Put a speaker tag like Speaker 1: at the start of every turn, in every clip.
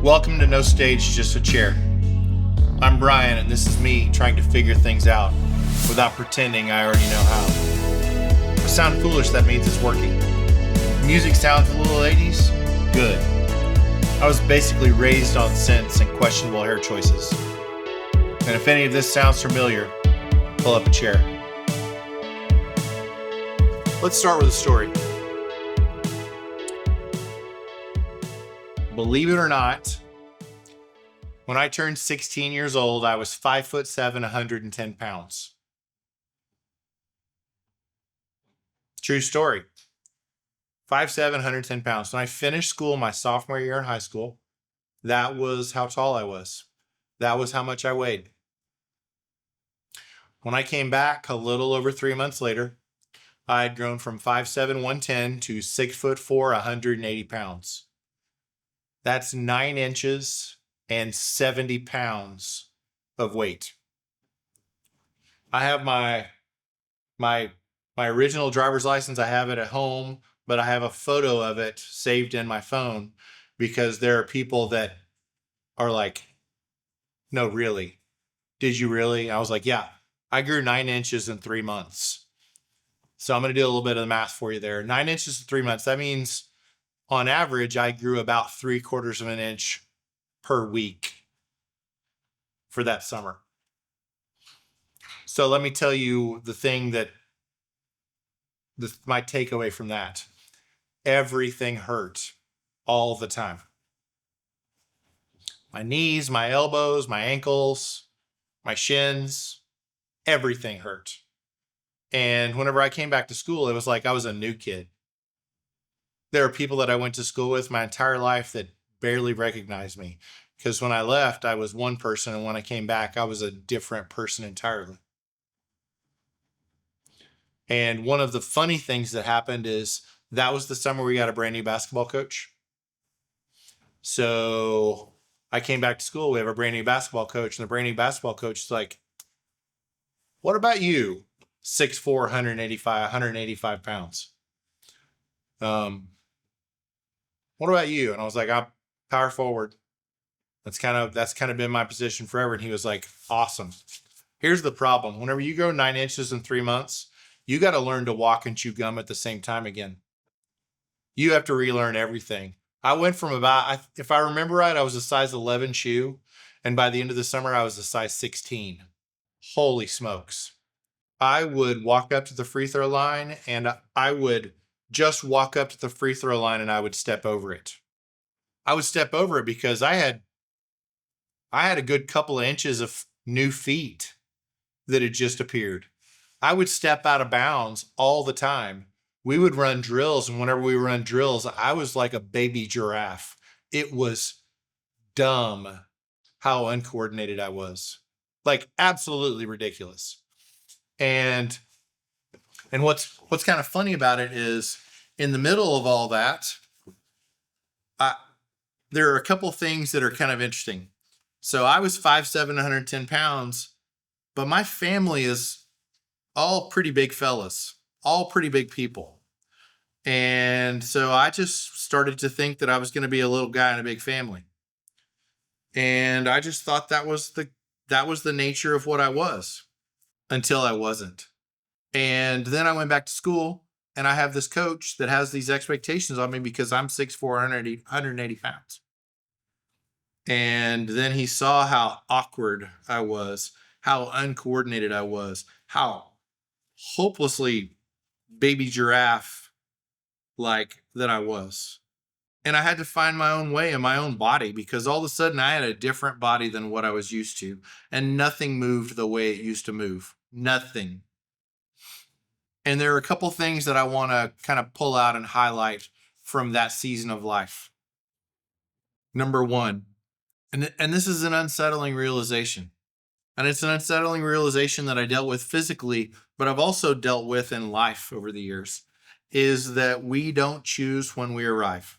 Speaker 1: Welcome to No Stage, Just a Chair. I'm Brian, and this is me trying to figure things out without pretending I already know how. If I sound foolish, that means it's working. If music sounds a little 80s, good. I was basically raised on scents and questionable hair choices. And if any of this sounds familiar, pull up a chair. Let's start with a story. Believe it or not, when I turned 16 years old, I was 5'7", 110 pounds. True story. 5'7", 110 pounds. When I finished school my sophomore year in high school, that was how tall I was. That was how much I weighed. When I came back a little over 3 months later, I had grown from 5'7", 110 to 6'4", 180 pounds. That's 9 inches and 70 pounds of weight. I have my original driver's license. I have it at home, but I have a photo of it saved in my phone because there are people that are like, no, really? Did you really? I was like, yeah, I grew 9 inches in 3 months. So I'm going to do a little bit of the math for you there. 9 inches in 3 months. That means on average, I grew about 3/4 of an inch per week for that summer. So let me tell you the thing that my takeaway from that. Everything hurt all the time. My knees, my elbows, my ankles, my shins, everything hurt. And whenever I came back to school, it was like I was a new kid. There are people that I went to school with my entire life that barely recognized me. Because when I left, I was one person, and when I came back, I was a different person entirely. And one of the funny things that happened is that was the summer we got a brand new basketball coach. So I came back to school. We have a brand new basketball coach, and the brand new basketball coach is like, what about you? 6'4", 185 pounds. What about you? And I was like, I'm power forward. That's kind of been my position forever. And he was like, awesome. Here's the problem. Whenever you grow 9 inches in 3 months, you got to learn to walk and chew gum at the same time again. You have to relearn everything. I went from if I remember right, I was a size 11 shoe. And by the end of the summer, I was a size 16. Holy smokes. I would walk up to the free throw line, and I would just walk up to the free throw line and I would step over it. I would step over it because I had a good couple of inches of new feet that had just appeared. I would step out of bounds all the time. We would run drills, and whenever we run drills, I was like a baby giraffe. It was dumb how uncoordinated I was. Like absolutely ridiculous. And what's kind of funny about it is in the middle of all that, there are a couple things that are kind of interesting. So I was 5'7", 110 pounds, but my family is all pretty big fellas, all pretty big people. And so I just started to think that I was going to be a little guy in a big family. And I just thought that was the nature of what I was until I wasn't. And then I went back to school, and I have this coach that has these expectations on me because I'm 6'4", 180 pounds. And then he saw how awkward I was, how uncoordinated I was, how hopelessly baby giraffe like that I was. And I had to find my own way in my own body because all of a sudden I had a different body than what I was used to. And nothing moved the way it used to move. Nothing. And there are a couple things that I want to kind of pull out and highlight from that season of life. Number one, and this is an unsettling realization. And it's an unsettling realization that I dealt with physically, but I've also dealt with in life over the years, is that we don't choose when we arrive.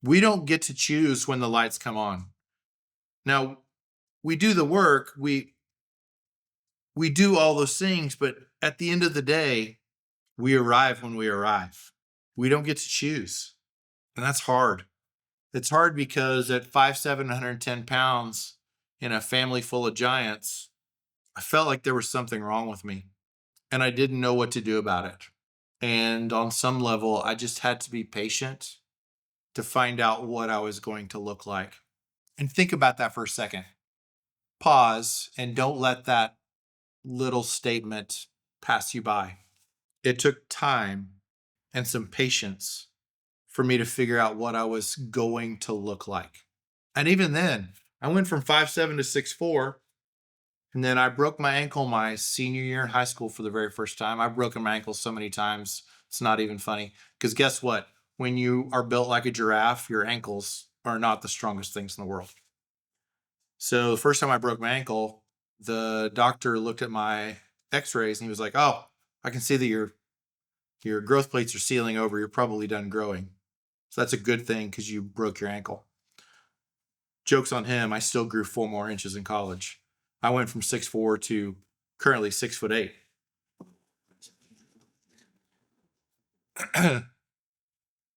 Speaker 1: We don't get to choose when the lights come on. Now, we do the work, we do all those things, but at the end of the day, we arrive when we arrive. We don't get to choose. And that's hard. It's hard because at 5'7", 110 pounds in a family full of giants, I felt like there was something wrong with me and I didn't know what to do about it. And on some level, I just had to be patient to find out what I was going to look like. And think about that for a second. Pause and don't let that little statement pass you by. It took time and some patience for me to figure out what I was going to look like. And even then, I went from 5'7" to 6'4", and then I broke my ankle my senior year in high school for the very first time. I've broken my ankle so many times, it's not even funny. Because guess what? When you are built like a giraffe, your ankles are not the strongest things in the world. So the first time I broke my ankle, the doctor looked at my x-rays and he was like, "Oh, I can see that your growth plates are sealing over. You're probably done growing. So that's a good thing because you broke your ankle." Joke's on him. I still grew 4 more inches in college. I went from 6'4" to currently 6'8".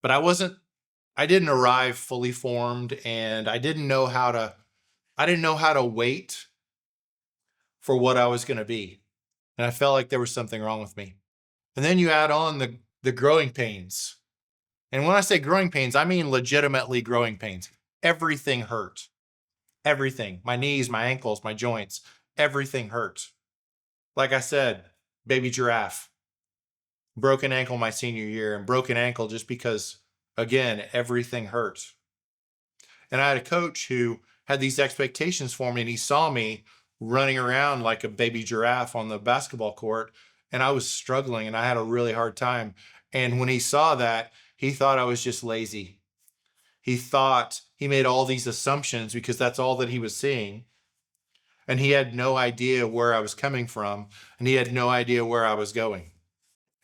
Speaker 1: But I didn't arrive fully formed, and I didn't know how to wait for what I was going to be. And I felt like there was something wrong with me. And then you add on the growing pains. And when I say growing pains, I mean legitimately growing pains. Everything hurt. Everything. My knees, my ankles, my joints, everything hurt. Like I said, baby giraffe. Broken ankle my senior year, and broken ankle just because, again, everything hurt. And I had a coach who had these expectations for me, and he saw me running around like a baby giraffe on the basketball court, and I was struggling and I had a really hard time. And when he saw that, he thought I was just lazy. He thought he made all these assumptions because that's all that he was seeing. And he had no idea where I was coming from, and he had no idea where I was going.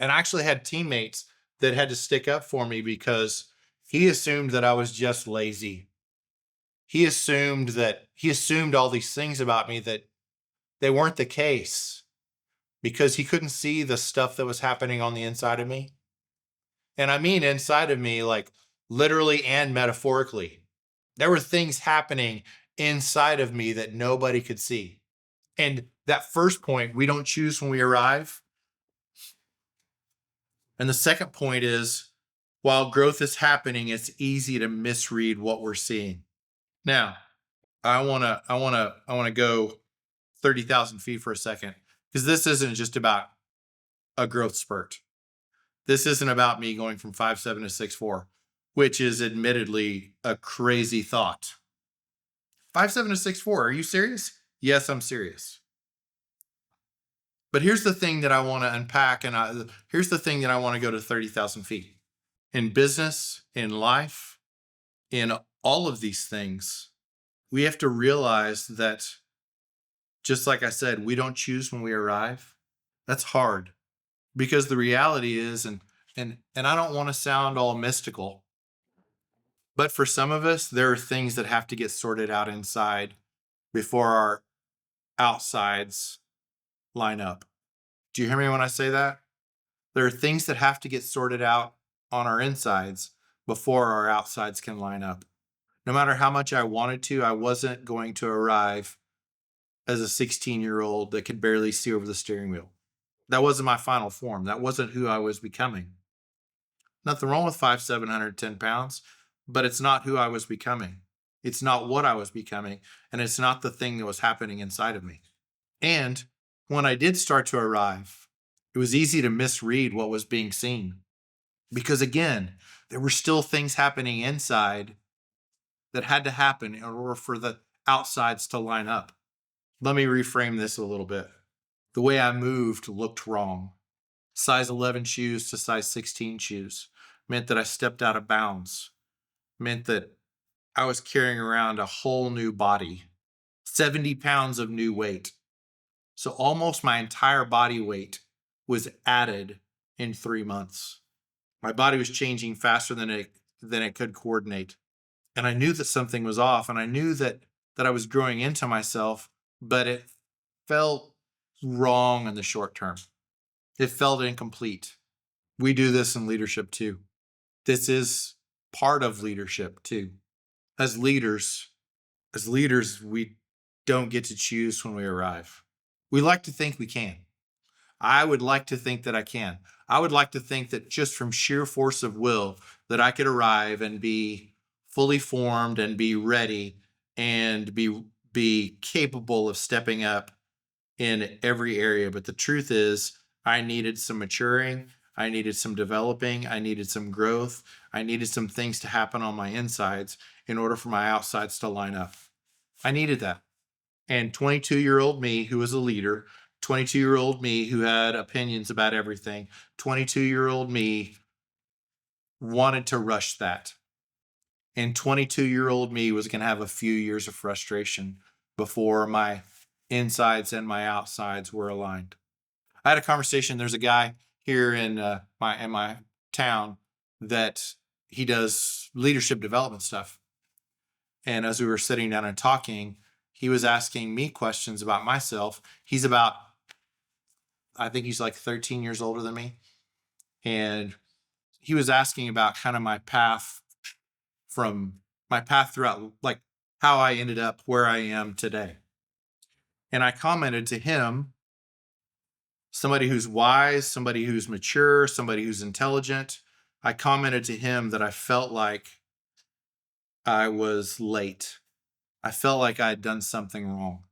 Speaker 1: And I actually had teammates that had to stick up for me because he assumed that I was just lazy. He assumed all these things about me that they weren't the case because he couldn't see the stuff that was happening on the inside of me. And I mean inside of me, like literally and metaphorically. There were things happening inside of me that nobody could see. And that first point, we don't choose when we arrive. And the second point is, while growth is happening, it's easy to misread what we're seeing. Now, I want to go 30,000 feet for a second, because this isn't just about a growth spurt. This isn't about me going from 5'7" to 6'4", which is admittedly a crazy thought. 5'7" to 6'4", are you serious? Yes, I'm serious. But here's the thing that I want to unpack, and here's the thing that I want to go to 30,000 feet. In business, in life, in all of these things, we have to realize that, just like I said, we don't choose when we arrive. That's hard, because the reality is, and I don't want to sound all mystical, but for some of us, there are things that have to get sorted out inside before our outsides line up. Do you hear me when I say that? There are things that have to get sorted out on our insides before our outsides can line up. No matter how much I wanted to, I wasn't going to arrive as a 16-year-old that could barely see over the steering wheel. That wasn't my final form. That wasn't who I was becoming. Nothing wrong with 5'7", 110 pounds, but it's not who I was becoming. It's not what I was becoming, and it's not the thing that was happening inside of me. And when I did start to arrive, it was easy to misread what was being seen. Because again, there were still things happening inside that had to happen in order for the outsides to line up. Let me reframe this a little bit. The way I moved looked wrong. Size 11 shoes to size 16 shoes meant that I stepped out of bounds. Meant that I was carrying around a whole new body, 70 pounds of new weight. So almost my entire body weight was added in 3 months. My body was changing faster than it could coordinate. And I knew that something was off, and I knew that I was growing into myself, but it felt wrong in the short term. It felt incomplete. We do this in leadership too. This is part of leadership too. as leaders, we don't get to choose when we arrive. We like to think we can. I would like to think that I can. I would like to think that just from sheer force of will that I could arrive and be fully formed and be ready and be capable of stepping up in every area. But the truth is, I needed some maturing. I needed some developing. I needed some growth. I needed some things to happen on my insides in order for my outsides to line up. I needed that. And 22-year-old me, who was a leader, 22-year-old me who had opinions about everything, 22-year-old me wanted to rush that. And 22-year-old me was going to have a few years of frustration before my insides and my outsides were aligned. I had a conversation. There's a guy here in my town that he does leadership development stuff. And as we were sitting down and talking, he was asking me questions about myself. I think he's like 13 years older than me. And he was asking about kind of my path throughout, like how I ended up where I am today. And I commented to him, somebody who's wise, somebody who's mature, somebody who's intelligent. I commented to him that I felt like I was late. I felt like I had done something wrong.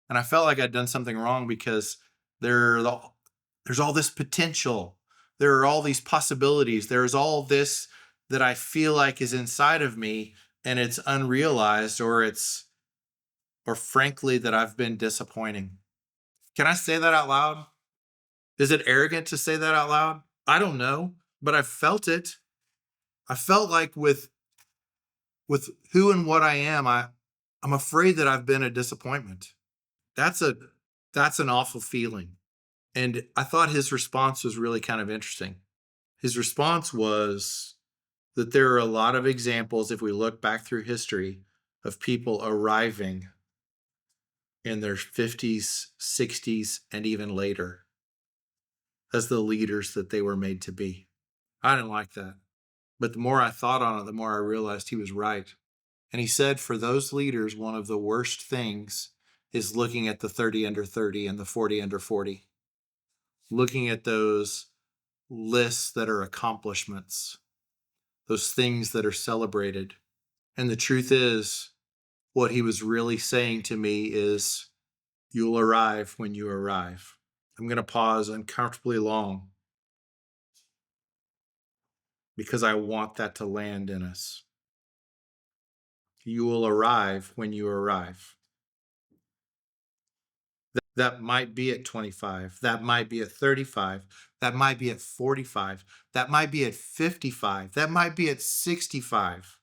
Speaker 1: And I felt like I'd done something wrong because there's all this potential. There are all these possibilities. There's all this that I feel like is inside of me, and it's unrealized, or frankly that I've been disappointing. Can I say that out loud? Is it arrogant to say that out loud? I don't know, but I felt it. I felt like with who and what I am, I'm afraid that I've been a disappointment. That's an awful feeling. And I thought his response was really kind of interesting. His response was that there are a lot of examples, if we look back through history, of people arriving in their 50s, 60s, and even later as the leaders that they were made to be. I didn't like that. But the more I thought on it, the more I realized he was right. And he said, for those leaders, one of the worst things is looking at the 30 under 30 and the 40 under 40. Looking at those lists that are accomplishments, those things that are celebrated. And the truth is, what he was really saying to me is, you'll arrive when you arrive. I'm going to pause uncomfortably long because I want that to land in us. You will arrive when you arrive. That might be at 25. That might be at 35. That might be at 45. That might be at 55. That might be at 65.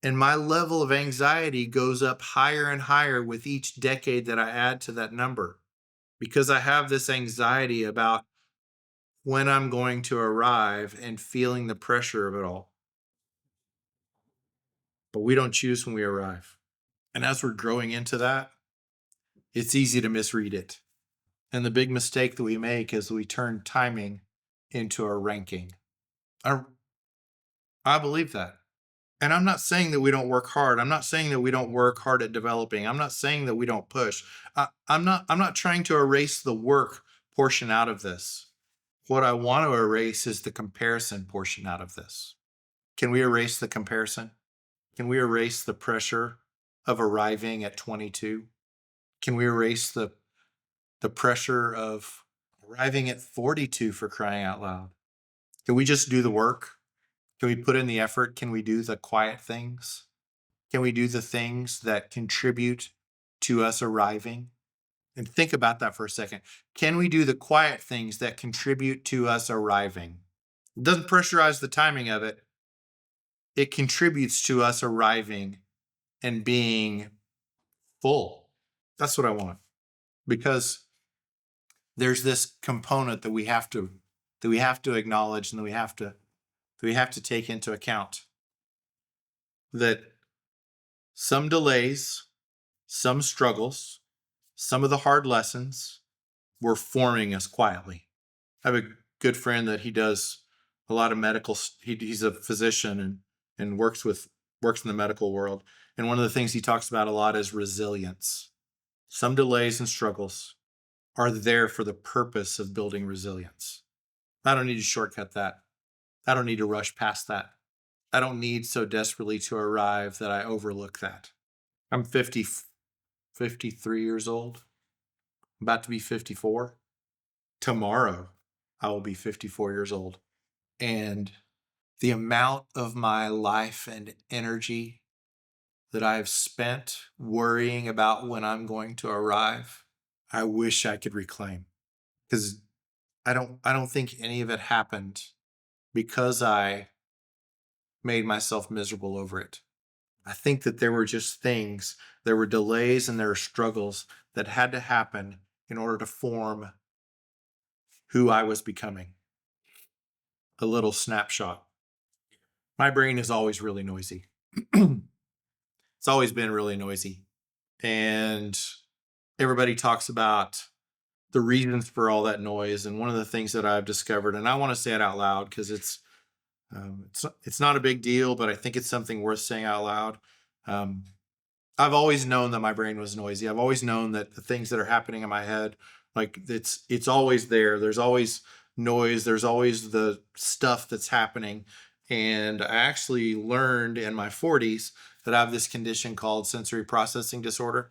Speaker 1: And my level of anxiety goes up higher and higher with each decade that I add to that number, because I have this anxiety about when I'm going to arrive and feeling the pressure of it all. But we don't choose when we arrive. And as we're growing into that, it's easy to misread it. And the big mistake that we make is we turn timing into a ranking. I believe that. And I'm not saying that we don't work hard. I'm not saying that we don't work hard at developing. I'm not saying that we don't push. I'm not trying to erase the work portion out of this. What I want to erase is the comparison portion out of this. Can we erase the comparison? Can we erase the pressure of arriving at 22? Can we erase the pressure of arriving at 42, for crying out loud? Can we just do the work? Can we put in the effort? Can we do the quiet things? Can we do the things that contribute to us arriving? And think about that for a second. Can we do the quiet things that contribute to us arriving? It doesn't pressurize the timing of it. It contributes to us arriving and being full. That's what I want. Because there's this component that we have to acknowledge and that we have to take into account. That some delays, some struggles, some of the hard lessons were forming us quietly. I have a good friend that he does a lot of medical. He's a physician and works with works in the medical world. And one of the things he talks about a lot is resilience. Some delays and struggles are there for the purpose of building resilience. I don't need to shortcut that. I don't need to rush past that. I don't need so desperately to arrive that I overlook that. I'm 53 years old, about to be 54. Tomorrow, I will be 54 years old. And the amount of my life and energy that I've spent worrying about when I'm going to arrive, I wish I could reclaim. Because I don't think any of it happened because I made myself miserable over it. I think that there were just things, there were delays and there were struggles that had to happen in order to form who I was becoming. A little snapshot. My brain is always really noisy. It's always been really noisy. And everybody talks about the reasons for all that noise. And one of the things that I've discovered, and I want to say it out loud because it's not a big deal, but I think it's something worth saying out loud. I've always known that my brain was noisy. I've always known that the things that are happening in my head, like it's always there. There's always noise. There's always the stuff that's happening. And I actually learned in my 40s that I have this condition called sensory processing disorder.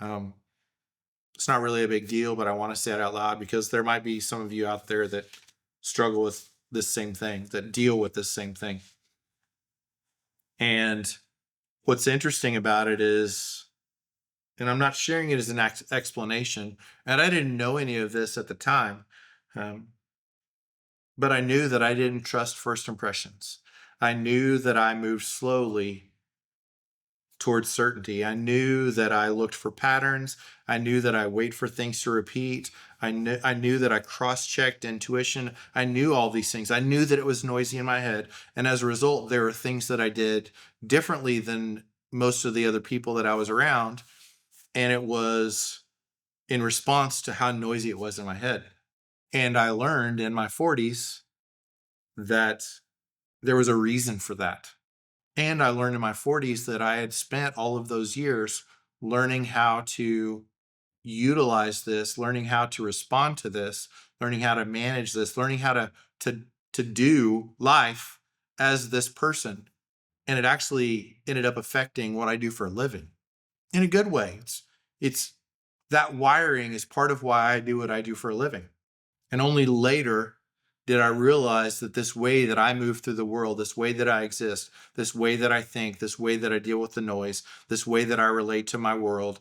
Speaker 1: It's not really a big deal, but I want to say it out loud because there might be some of you out there that struggle with this same thing, that deal with this same thing. And what's interesting about it is, and I'm not sharing it as an explanation, and I didn't know any of this at the time, but I knew that I didn't trust first impressions. I knew that I moved slowly towards certainty. I knew that I looked for patterns. I knew that I wait for things to repeat. I knew that I cross-checked intuition. I knew all these things. I knew that it was noisy in my head. And as a result, there were things that I did differently than most of the other people that I was around. And it was in response to how noisy it was in my head. And I learned in my 40s that there was a reason for that. And I learned in my 40s that I had spent all of those years learning how to utilize this, learning how to respond to this, learning how to manage this, learning how to do life as this person. And it actually ended up affecting what I do for a living in a good way. It's that wiring is part of why I do what I do for a living. And only later did I realize that this way that I move through the world, this way that I exist, this way that I think, this way that I deal with the noise, this way that I relate to my world,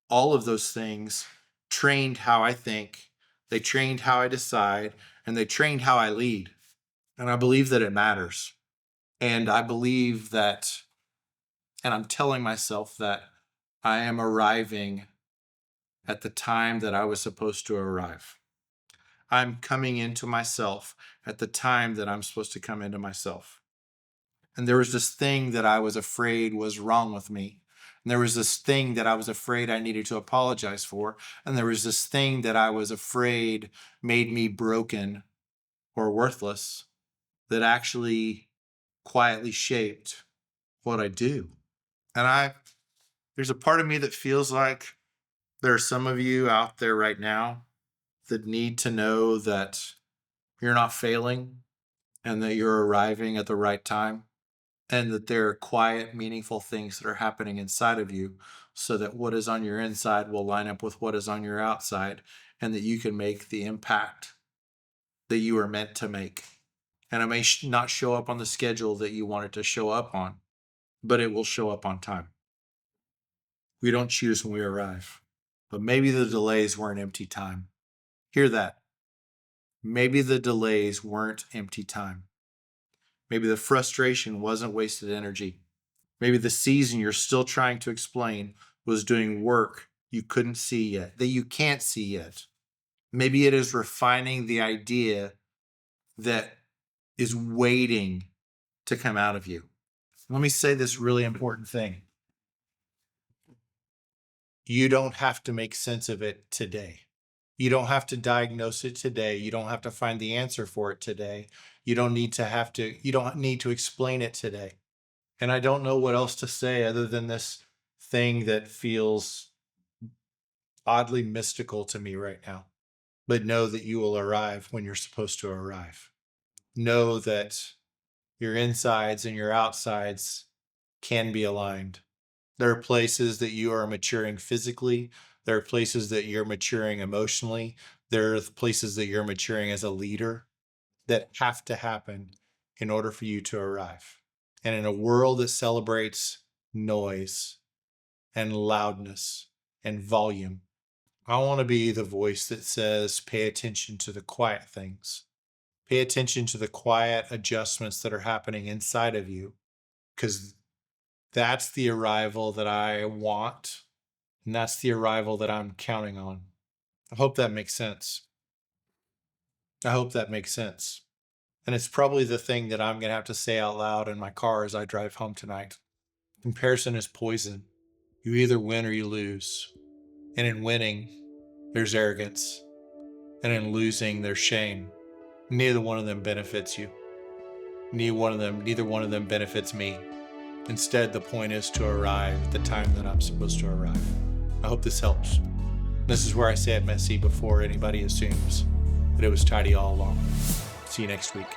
Speaker 1: all of those things trained how I think, they trained how I decide, and they trained how I lead. And I believe that it matters. And I believe that, and I'm telling myself that I am arriving at the time that I was supposed to arrive. I'm coming into myself at the time that I'm supposed to come into myself. And there was this thing that I was afraid was wrong with me. And there was this thing that I was afraid I needed to apologize for. And there was this thing that I was afraid made me broken or worthless that actually quietly shaped what I do. And there's a part of me that feels like there are some of you out there right now that need to know that you're not failing and that you're arriving at the right time and that there are quiet, meaningful things that are happening inside of you so that what is on your inside will line up with what is on your outside and that you can make the impact that you are meant to make. And it may not show up on the schedule that you want it to show up on, but it will show up on time. We don't choose when we arrive, but maybe the delays weren't empty time. Hear that. Maybe the delays weren't empty time. Maybe the frustration wasn't wasted energy. Maybe the season you're still trying to explain was doing work you couldn't see yet, that you can't see yet. Maybe it is refining the idea that is waiting to come out of you. Let me say this really important thing. You don't have to make sense of it today. You don't have to diagnose it today. You don't have to find the answer for it today. You don't need to explain it today. And I don't know what else to say other than this thing that feels oddly mystical to me right now. But know that you will arrive when you're supposed to arrive. Know that your insides and your outsides can be aligned. There are places that you are maturing physically. There are places that you're maturing emotionally. There are places that you're maturing as a leader that have to happen in order for you to arrive. And in a world that celebrates noise and loudness and volume, I want to be the voice that says, pay attention to the quiet things. Pay attention to the quiet adjustments that are happening inside of you, because that's the arrival that I want. And that's the arrival that I'm counting on. I hope that makes sense. I hope that makes sense. And it's probably the thing that I'm going to have to say out loud in my car as I drive home tonight. Comparison is poison. You either win or you lose. And in winning, there's arrogance. And in losing, there's shame. Neither one of them benefits you. Neither one of them benefits me. Instead, the point is to arrive at the time that I'm supposed to arrive. I hope this helps. This is where I say it messy before anybody assumes that it was tidy all along. See you next week.